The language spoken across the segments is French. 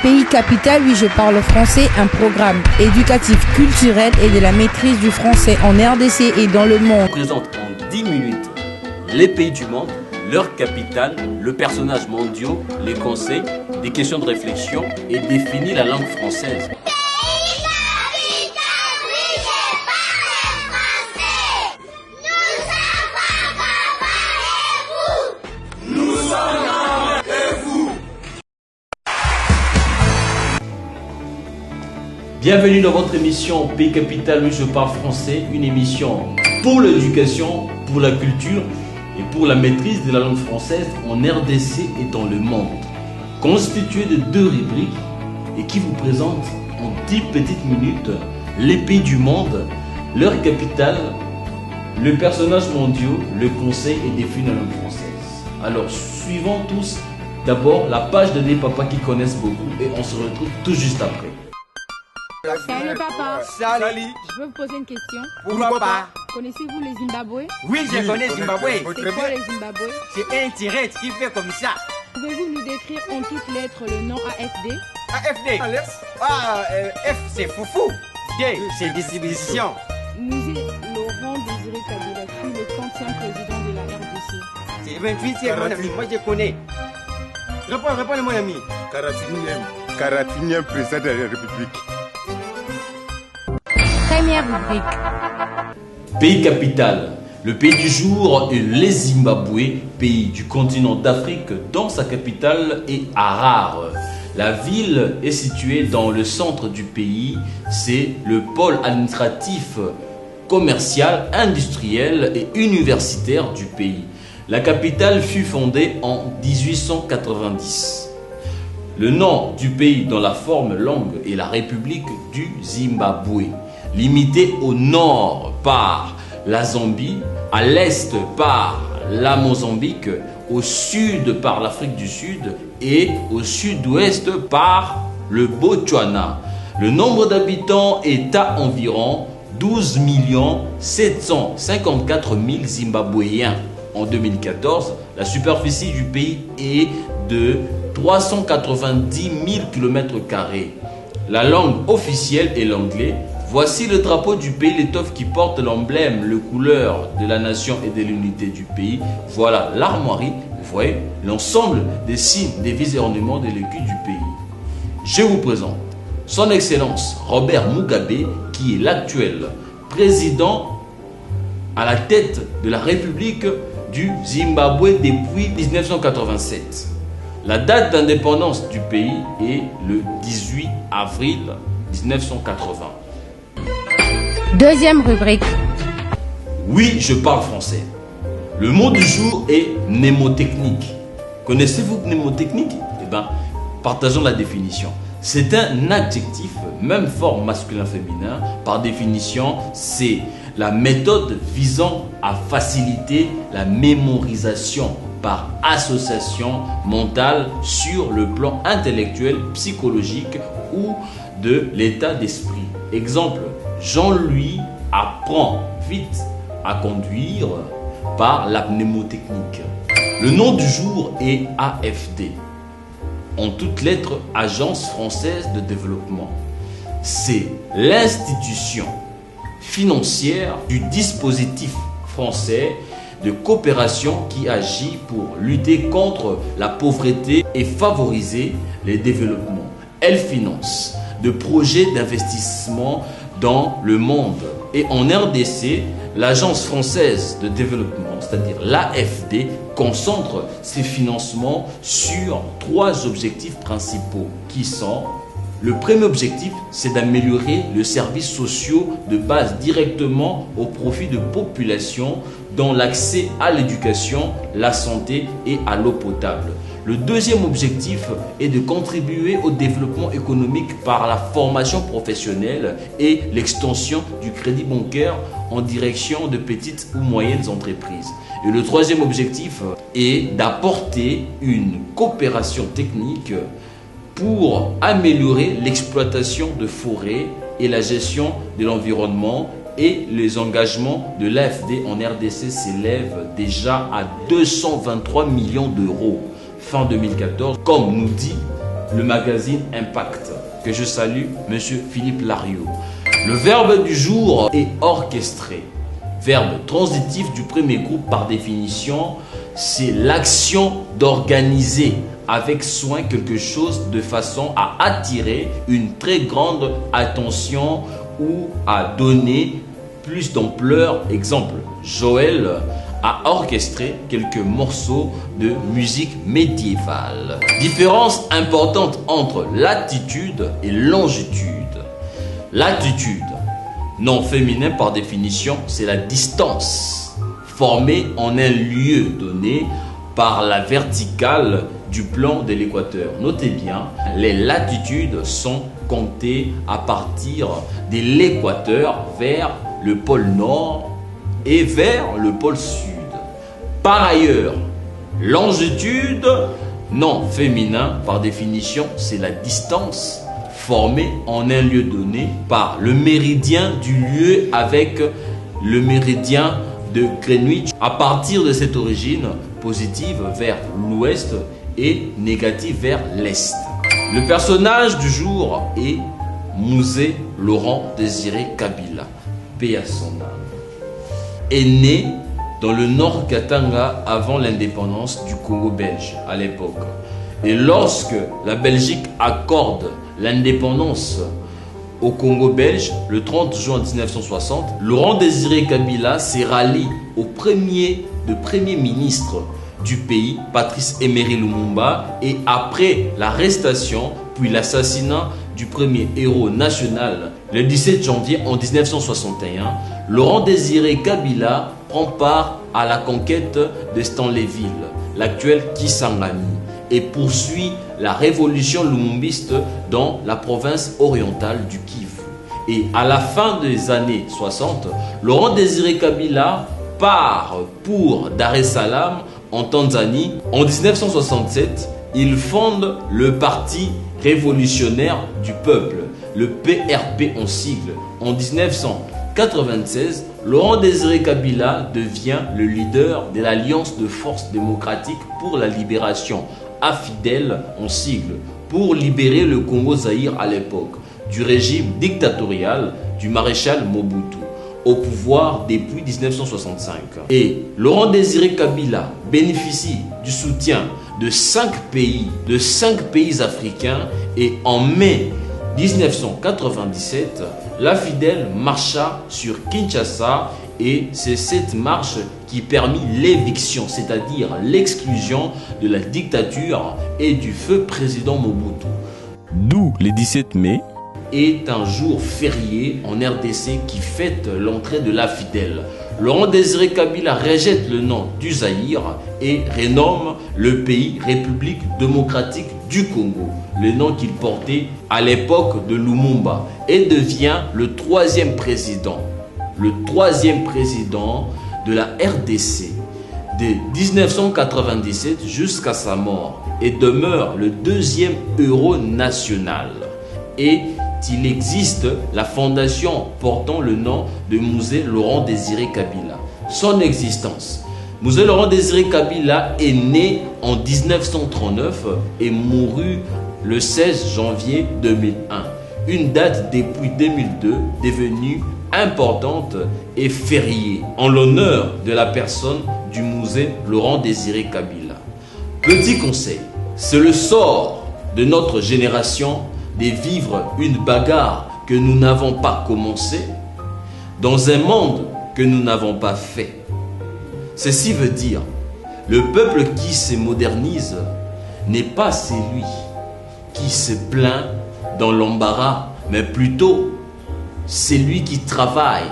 Pays Capital, oui, je parle français, un programme éducatif, culturel et de la maîtrise du français en RDC et dans le monde. On présente en 10 minutes les pays du monde, leur capitale, le personnage mondial, les conseils, des questions de réflexion et définit la langue française. Bienvenue dans votre émission Pays Capital où je parle français, une émission pour l'éducation, pour la culture et pour la maîtrise de la langue française en RDC et dans le monde. Constituée de 2 rubriques et qui vous présente en 10 petites minutes les pays du monde, leur capitale, le personnage mondial, le conseil et définit la langue française. Alors suivons tous d'abord la page de des papas qui connaissent beaucoup et on se retrouve tout juste après. Salut papa. Salut. Je veux vous poser une question. Pourquoi pas? Connaissez-vous les Zimbabwe? Oui, je connais Zimbabwe. C'est quoi les Zimbabwe? C'est un tiret qui fait comme ça. Pouvez-vous nous décrire en toutes lettres le nom AFD? AFD. F c'est foufou. D c'est distribution. Musée Laurent Désiré Kabila fut le 30e président de la RDC. C'est 28e mon ami, moi je connais. Réponds mon ami. 41e président de la République. Première rubrique. Pays capital. Le pays du jour est le Zimbabwe, pays du continent d'Afrique dont sa capitale est Harare. La ville est située dans le centre du pays, c'est le pôle administratif, commercial, industriel et universitaire du pays. La capitale fut fondée en 1890. Le nom du pays dans la forme longue est la République du Zimbabwe, limitée au nord par la Zambie, à l'est par la Mozambique, au sud par l'Afrique du Sud et au sud-ouest par le Botswana. Le nombre d'habitants est à environ 12 754 000 Zimbabwéens. En 2014, la superficie du pays est de 390 000 km². La langue officielle est l'anglais. Voici le drapeau du pays, l'étoffe qui porte l'emblème, le couleur de la nation et de l'unité du pays. Voilà l'armoirie, vous voyez, l'ensemble des signes, des vies et ornements de l'écu du pays. Je vous présente son Excellence Robert Mugabe, qui est l'actuel président à la tête de la République du Zimbabwe depuis 1987. La date d'indépendance du pays est le 18 avril 1980. Deuxième rubrique. Oui, je parle français. Le mot du jour est mnémotechnique. Connaissez-vous mnémotechnique? Eh bien, partageons la définition. C'est un adjectif, même forme masculin-féminin. Par définition, c'est la méthode visant à faciliter la mémorisation par association mentale sur le plan intellectuel, psychologique ou de l'état d'esprit. Exemple, Jean-Louis apprend vite à conduire par la mnémotechnique. Le nom du jour est AFD. En toutes lettres, Agence française de développement. C'est l'institution financière du dispositif français de coopération qui agit pour lutter contre la pauvreté et favoriser les développements. Elle finance de projets d'investissement dans le monde. Et en RDC, l'Agence française de développement, c'est-à-dire l'AFD, concentre ses financements sur 3 objectifs principaux qui sont: le premier objectif, c'est d'améliorer les services sociaux de base directement au profit de populations dont l'accès à l'éducation, la santé et à l'eau potable. Le deuxième objectif est de contribuer au développement économique par la formation professionnelle et l'extension du crédit bancaire en direction de petites ou moyennes entreprises. Et le troisième objectif est d'apporter une coopération technique pour améliorer l'exploitation de forêts et la gestion de l'environnement, et les engagements de l'AFD en RDC s'élèvent déjà à 223 millions d'euros fin 2014, comme nous dit le magazine Impact, que je salue, Monsieur Philippe Lariot. Le verbe du jour est orchestré. Verbe transitif du premier groupe par définition, c'est l'action d'organiser avec soin quelque chose de façon à attirer une très grande attention ou à donner plus d'ampleur. Exemple, Joël a orchestré quelques morceaux de musique médiévale. Différence importante entre latitude et longitude. Latitude, nom féminin par définition, c'est la distance formée en un lieu donné par la verticale du plan de l'équateur. Notez bien, les latitudes sont comptées à partir de l'équateur vers le pôle nord et vers le pôle sud. Par ailleurs, longitude, nom féminin par définition, c'est la distance formée en un lieu donné par le méridien du lieu avec le méridien de Greenwich. À partir de cette origine positive vers l'ouest et négative vers l'est. Le personnage du jour est Mouzé Laurent Désiré Kabila, paix à son âme. Est né dans le nord Katanga avant l'indépendance du Congo belge à l'époque. Et lorsque la Belgique accorde l'indépendance au Congo belge le 30 juin 1960, Laurent Désiré Kabila s'est rallié au premier ministre du pays, Patrice Emery Lumumba, et après l'arrestation puis l'assassinat du premier héros national le 17 janvier en 1961, Laurent Désiré Kabila prend part à la conquête de Stanleyville, l'actuel Kisangani, et poursuit la révolution lumumbiste dans la province orientale du Kivu. Et à la fin des années 60, Laurent Désiré Kabila part pour Dar es Salaam en Tanzanie. En 1967, il fonde le Parti révolutionnaire du peuple, le PRP en sigle. En 1996, Laurent Désiré Kabila devient le leader de l'Alliance de forces démocratiques pour la libération, AFIDEL en sigle, pour libérer le Congo-Zaïre à l'époque du régime dictatorial du maréchal Mobutu, au pouvoir depuis 1965. Et Laurent Désiré Kabila bénéficie du soutien de 5 pays africains, et en mai 1997, l'AFIDEL marcha sur Kinshasa, et c'est cette marche qui permit l'éviction, c'est-à-dire l'exclusion de la dictature et du feu président Mobutu. D'où le 17 mai est un jour férié en RDC qui fête l'entrée de l'AFIDEL. Laurent Désiré Kabila rejette le nom du Zaïre et renomme le pays République démocratique du Congo, le nom qu'il portait à l'époque de Lumumba, et devient le troisième président de la RDC de 1997 jusqu'à sa mort, et demeure le deuxième héros national. Et il existe la fondation portant le nom de Mouzé Laurent Désiré Kabila. Son existence. Mouzé Laurent Désiré Kabila est né en 1939 et mourut le 16 janvier 2001. Une date depuis 2002 devenue importante et fériée en l'honneur de la personne du Mouzé Laurent Désiré Kabila. Petit conseil, c'est le sort de notre génération de vivre une bagarre que nous n'avons pas commencée dans un monde que nous n'avons pas fait. Ceci veut dire, le peuple qui se modernise n'est pas celui qui se plaint dans l'embarras, mais plutôt celui qui travaille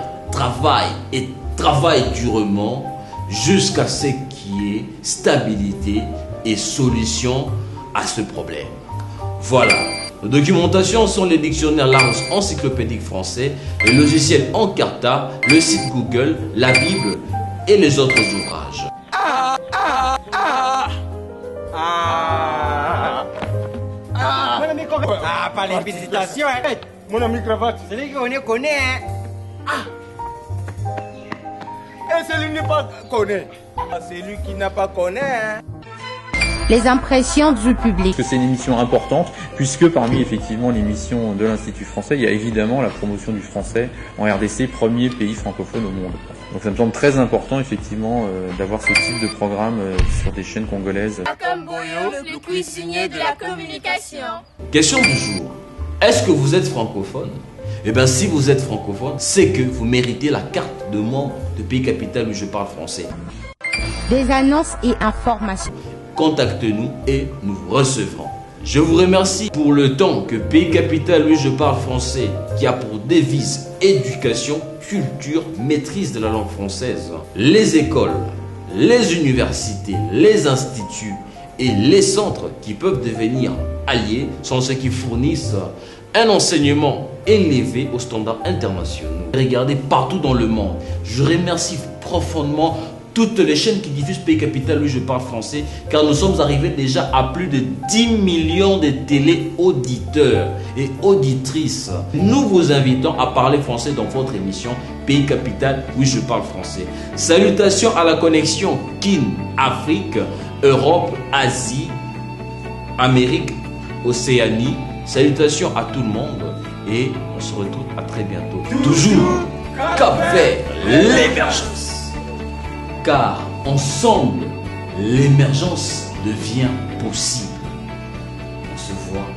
durement jusqu'à ce qu'il y ait stabilité et solution à ce problème. Voilà. Les documentations sont les dictionnaires Larousse encyclopédique français, les logiciels Encarta, le site Google, la Bible et les autres ouvrages. Pas les félicitations, hein. Mon ami cravate. Celui qu'on connaît, hein. Et celui qui n'est pas connaît. Celui qui n'a pas connaît, hein. Les impressions du public. C'est une émission importante puisque parmi effectivement les missions de l'Institut français, il y a évidemment la promotion du français en RDC, premier pays francophone au monde. Donc ça me semble très important effectivement d'avoir ce type de programme sur des chaînes congolaises. Comme Boyo, le cuisinier de la communication. Question du jour. Est-ce que vous êtes francophone? Eh bien, si vous êtes francophone, c'est que vous méritez la carte de membre de Pays Capital où je parle français. Des annonces et informations. Contactez-nous et nous vous recevrons. Je vous remercie pour le temps que Pays Capital où je parle français, qui a pour devise éducation, culture, maîtrise de la langue française. Les écoles, les universités, les instituts et les centres qui peuvent devenir alliés sont ceux qui fournissent un enseignement élevé aux standards internationaux. Regardez partout dans le monde. Je remercie profondément toutes les chaînes qui diffusent Pays Capital où je parle français, car nous sommes arrivés déjà à plus de 10 millions de télé-auditeurs et auditrices. Nous vous invitons à parler français dans votre émission Pays Capital où je parle français. Salutations à la connexion Kin, Afrique, Europe, Asie, Amérique, Océanie. Salutations à tout le monde et on se retrouve à très bientôt. Toujours Cap-Vert, l'émergence. Car ensemble, l'émergence devient possible. On se voit